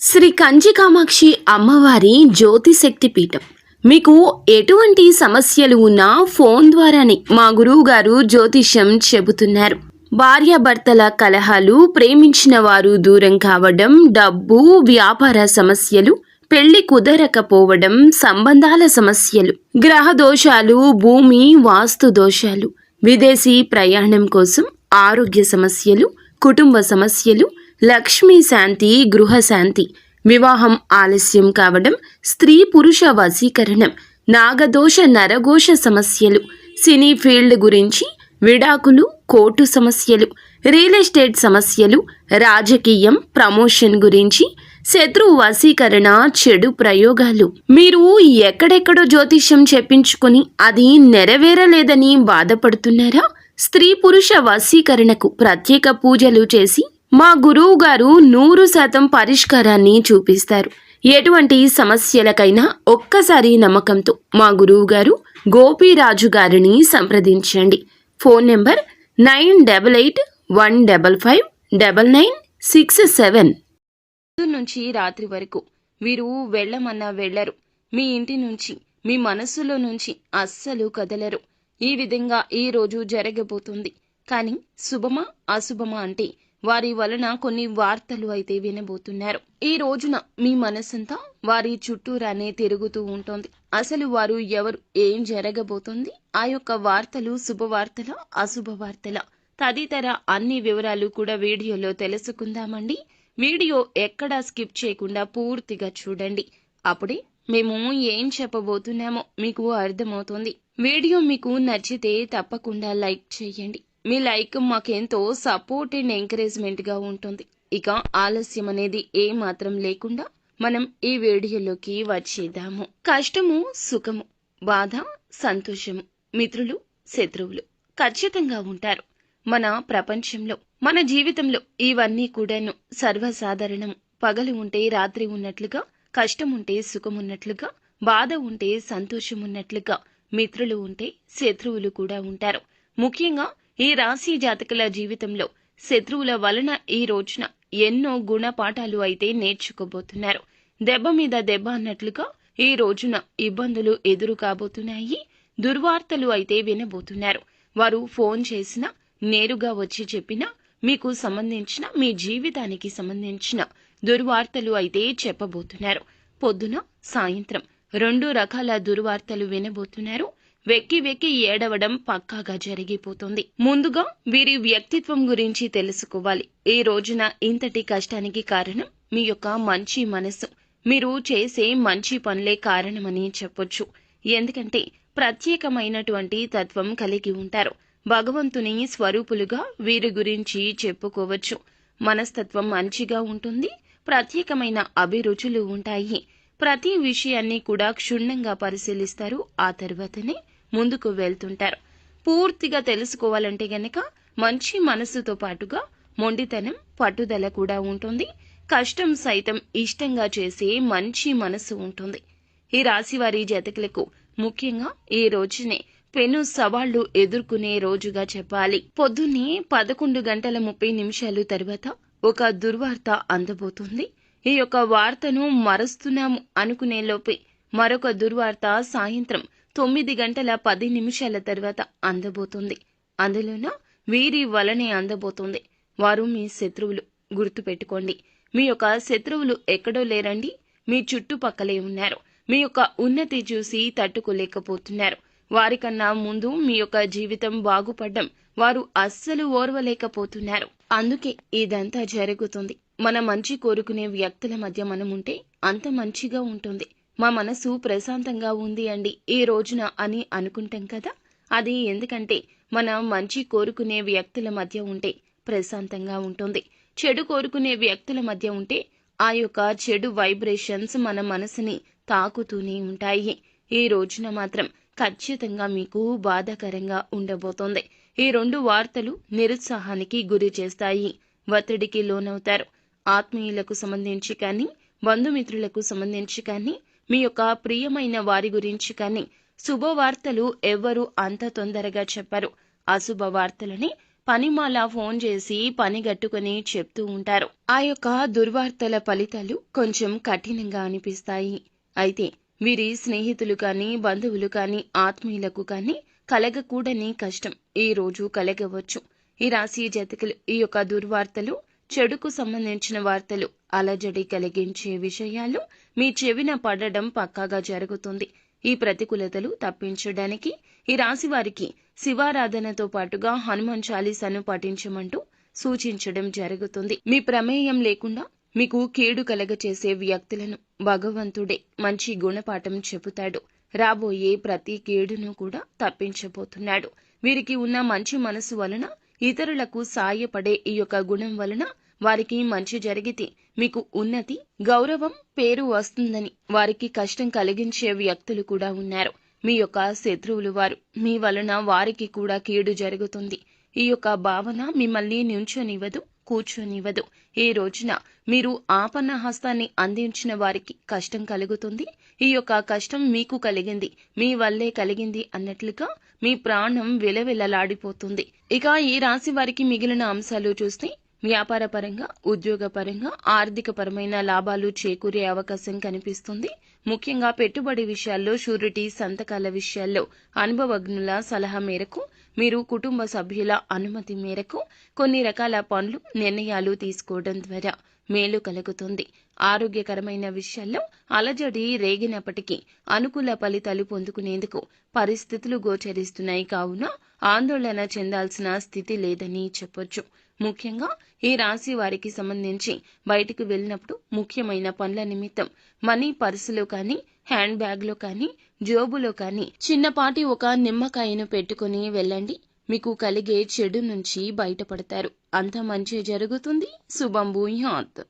శ్రీ కంచి కామాక్షి అమ్మవారి జ్యోతిశక్తి పీఠం. మీకు ఎటువంటి సమస్యలు ఉన్నా ఫోన్ ద్వారానే మా గురువు గారు జ్యోతిష్యం చెబుతున్నారు. భార్యాభర్తల కలహాలు, ప్రేమించిన వారు దూరం కావడం, డబ్బు, వ్యాపార సమస్యలు, పెళ్లి కుదరకపోవడం, సంబంధాల సమస్యలు, గ్రహ దోషాలు, భూమి వాస్తు దోషాలు, విదేశీ ప్రయాణం కోసం, ఆరోగ్య సమస్యలు, కుటుంబ సమస్యలు, లక్ష్మీ శాంతి, గృహ శాంతి, వివాహం ఆలస్యం కావడం, స్త్రీ పురుష వశీకరణం, నాగదోష నరఘోష సమస్యలు, సినీ ఫీల్డ్ గురించి, విడాకులు, కోర్టు సమస్యలు, రియల్ ఎస్టేట్ సమస్యలు, రాజకీయం, ప్రమోషన్ గురించి, శత్రు వశీకరణ, చెడు ప్రయోగాలు. మీరు ఎక్కడెక్కడో జ్యోతిష్యం చెప్పించుకొని అది నెరవేరలేదని బాధపడుతున్నారా? స్త్రీ పురుష వశీకరణకు ప్రత్యేక పూజలు చేసి మా గురువు గారు 100% పరిష్కారాన్ని చూపిస్తారు. ఎటువంటి సమస్యలకైనా ఒక్కసారి నమ్మకంతో మా గురువు గారు గోపీరాజు గారిని సంప్రదించండి. Phone number 9881559967. నుంచి రాత్రి వరకు వీరు వెళ్ళమన్నా వెళ్లరు. మీ ఇంటి నుంచి, మీ మనస్సులో నుంచి అస్సలు కదలరు. ఈ విధంగా ఈ రోజు జరగబోతుంది. కానీ శుభమా అశుభమా అంటే వారి వలన కొన్ని వార్తలు అయితే వినబోతున్నారు. ఈ రోజున మీ మనసంతా వారి చుట్టూరానే తిరుగుతూ ఉంటుంది. అసలు వారు ఎవరు, ఏం జరగబోతుంది, ఆ యొక్క వార్తలు శుభవార్తల అశుభ వార్తల తదితర అన్ని వివరాలు కూడా వీడియోలో తెలుసుకుందామండి. వీడియో ఎక్కడా స్కిప్ చేయకుండా పూర్తిగా చూడండి. అప్పుడే మేము ఏం చెప్పబోతున్నామో మీకు అర్థమవుతుంది. వీడియో మీకు నచ్చితే తప్పకుండా లైక్ చేయండి. మీ లైక్ మాకెంతో సపోర్ట్ అండ్ ఎంకరేజ్మెంట్ గా ఉంటుంది. ఇక ఆలస్యం అనేది ఏ మాత్రం లేకుండా మనం ఈ వీడియోలోకి వచ్చేద్దాము. కష్టము, సుఖము, బాధ, సంతోషము, మిత్రులు, శత్రువులు ఖచ్చితంగా ఉంటారు. మన ప్రపంచంలో, మన జీవితంలో ఇవన్నీ కూడాను సర్వసాధారణం. పగలు ఉంటే రాత్రి ఉన్నట్లుగా, కష్టం ఉంటే సుఖం ఉన్నట్లుగా, బాధ ఉంటే సంతోషం ఉన్నట్లుగా, మిత్రులు ఉంటే శత్రువులు కూడా ఉంటారు. ముఖ్యంగా ఈ రాశి జాతకుల జీవితంలో శత్రువుల వలన ఈ రోజున ఎన్నో గుణపాఠాలు అయితే నేర్చుకోబోతున్నారు. దెబ్బ మీద దెబ్బ అన్నట్లుగా ఈ రోజున ఇబ్బందులు ఎదురు కాబోతున్నాయి. దుర్వార్తలు అయితే వినబోతున్నారు. వారు ఫోన్ చేసినా, నేరుగా వచ్చి చెప్పినా, మీకు సంబంధించిన, మీ జీవితానికి సంబంధించిన దుర్వార్తలు అయితే చెప్పబోతున్నారు. పొద్దున, సాయంత్రం 2 రకాల దుర్వార్తలు వినబోతున్నారు. వెక్కి వెక్కి ఏడవడం పక్కాగా జరిగిపోతుంది. ముందుగా వీరి వ్యక్తిత్వం గురించి తెలుసుకోవాలి. ఈ రోజున ఇంతటి కష్టానికి కారణం మీ యొక్క మంచి మనసు, మీరు చేసే మంచి పనులే కారణమని చెప్పొచ్చు. ఎందుకంటే ప్రత్యేకమైనటువంటి తత్వం కలిగి ఉంటారు. భగవంతుని స్వరూపులుగా వీరి గురించి చెప్పుకోవచ్చు. మనస్తత్వం మంచిగా ఉంటుంది. ప్రత్యేకమైన అభిరుచులు ఉంటాయి. ప్రతి విషయాన్ని కూడా క్షుణ్ణంగా పరిశీలిస్తారు. ఆ తర్వాతనే ముందుకు వెళ్తుంటారు. పూర్తిగా తెలుసుకోవాలంటే గనక మంచి మనసుతో పాటుగా మొండితనం, పట్టుదల కూడా ఉంటుంది. కష్టం సైతం ఇష్టంగా చేసే మంచి మనసు ఉంటుంది. ఈ రాశివారి జాతకులకు ముఖ్యంగా ఈ రోజునే పెను సవాళ్లు ఎదుర్కొనే రోజుగా చెప్పాలి. పొద్దున్నే 11:30 తర్వాత ఒక దుర్వార్త అందబోతుంది. ఈ యొక్క వార్తను మరుస్తున్నాము అనుకునే లోపే మరొక దుర్వార్త సాయంత్రం 9:10 తర్వాత అందబోతుంది. అందులోన వీరి వలనే అందబోతుంది. వారు మీ శత్రువులు. గుర్తుపెట్టుకోండి, మీ యొక్క శత్రువులు ఎక్కడో లేరండి, మీ చుట్టుపక్కలే ఉన్నారు. మీ యొక్క ఉన్నతి చూసి తట్టుకోలేకపోతున్నారు. వారికన్నా ముందు మీ యొక్క జీవితం బాగుపడ్డం వారు అస్సలు ఓర్వలేకపోతున్నారు. అందుకే ఇదంతా జరుగుతుంది. మన మంచి కోరుకునే వ్యక్తుల మధ్య మనముంటే అంత మంచిగా ఉంటుంది. మా మనసు ప్రశాంతంగా ఉంది అండి ఈ రోజున అని అనుకుంటాం కదా. అది ఎందుకంటే మన మంచి కోరుకునే వ్యక్తుల మధ్య ఉంటే ప్రశాంతంగా ఉంటుంది. చెడు కోరుకునే వ్యక్తుల మధ్య ఉంటే ఆ యొక్క చెడు వైబ్రేషన్స్ మన మనసుని తాకుతూనే ఉంటాయి. ఈ రోజున మాత్రం ఖచ్చితంగా మీకు బాధాకరంగా ఉండబోతోంది. ఈ 2 వార్తలు నిరుత్సాహానికి గురి చేస్తాయి. ఒత్తిడికి లోనవుతారు. ఆత్మీయులకు సంబంధించి కానీ, బంధుమిత్రులకు సంబంధించి కానీ, మీ యొక్క ప్రియమైన వారి గురించి కానీ శుభవార్తలు ఎవ్వరూ అంత తొందరగా చెప్పరు. అశుభ వార్తలని పనిమాల ఫోన్ చేసి పని గట్టుకుని చెప్తూ ఉంటారు. ఆ యొక్క దుర్వార్తల ఫలితాలు కొంచెం కఠినంగా అనిపిస్తాయి. అయితే వీరి స్నేహితులు కానీ, బంధువులు కానీ, ఆత్మీయులకు కానీ కలగకూడని కష్టం ఈ రోజు కలగవచ్చు. ఈ రాశి జాతకులు ఈ యొక్క దుర్వార్తలు, చెడుకు సంబంధించిన వార్తలు, అలజడి కలిగించే విషయాలు మీ చెవిన పడడం పక్కాగా జరుగుతుంది. ఈ ప్రతికూలతలు తప్పించడానికి ఈ రాశి వారికి శివారాధనతో పాటుగా హనుమాన్ చాలీసాను పఠించమంటూ సూచించడం జరుగుతుంది. మీ ప్రమేయం లేకుండా మీకు కీడు కలగచేసే వ్యక్తులను భగవంతుడే మంచి గుణపాఠం చెబుతాడు. రాబోయే ప్రతి కీడును కూడా తప్పించబోతున్నాడు. వీరికి ఉన్న మంచి మనసు వలన, ఇతరులకు సాయపడే ఈ యొక్క గుణం వలన వారికి మంచి జరిగితే మీకు ఉన్నతి, గౌరవం, పేరు వస్తుందని వారికి కష్టం కలిగించే వ్యక్తులు కూడా ఉన్నారు. మీ యొక్క శత్రువులు వారు, మీ వలన వారికి కూడా కీడు జరుగుతుంది. ఈ యొక్క భావన మిమ్మల్ని నించోనివ్వదు, కూర్చోనివ్వదు. ఈ రోజున మీరు ఆపన్న హస్తాన్ని అందించిన వారికి కష్టం కలుగుతుంది. ఈ యొక్క కష్టం మీకు కలిగింది, మీ వల్లే కలిగింది అన్నట్లుగా మీ ప్రాణం విలవిలలాడిపోతుంది. ఇక ఈ రాశి వారికి మిగిలిన అంశాలు చూస్తే వ్యాపారపరంగా, ఉద్యోగపరంగా, ఆర్థికపరమైన లాభాలు చేకూరే అవకాశం కనిపిస్తుంది. ముఖ్యంగా పెట్టుబడి విషయాల్లో, షూరిటీ సంతకాల విషయాల్లో అనుభవజ్ఞుల సలహా మేరకు, మీరు కుటుంబ సభ్యుల అనుమతి మేరకు కొన్ని రకాల పనులు, నిర్ణయాలు తీసుకోవడం ద్వారా మేలు కలుగుతుంది. ఆరోగ్యకరమైన విషయాల్లో అలజడి రేగినప్పటికీ అనుకూల ఫలితాలు పొందుకునేందుకు పరిస్థితులు గోచరిస్తున్నాయి. కావున ఆందోళన చెందాల్సిన స్థితి లేదని చెప్పొచ్చు. ముఖ్యంగా ఈ రాశి వారికి సంబంధించి బయటికి వెళ్ళినప్పుడు ముఖ్యమైన పనుల నిమిత్తం మనీ పర్సులో కానీ, హ్యాండ్ బ్యాగ్లో కానీ, జోబులో కానీ చిన్నపాటి ఒక నిమ్మకాయను పెట్టుకుని వెళ్ళండి. మీకు కలిగే చెడు నుంచి బయటపడతారు. అంత మంచి జరుగుతుంది. శుభం భూయాత్.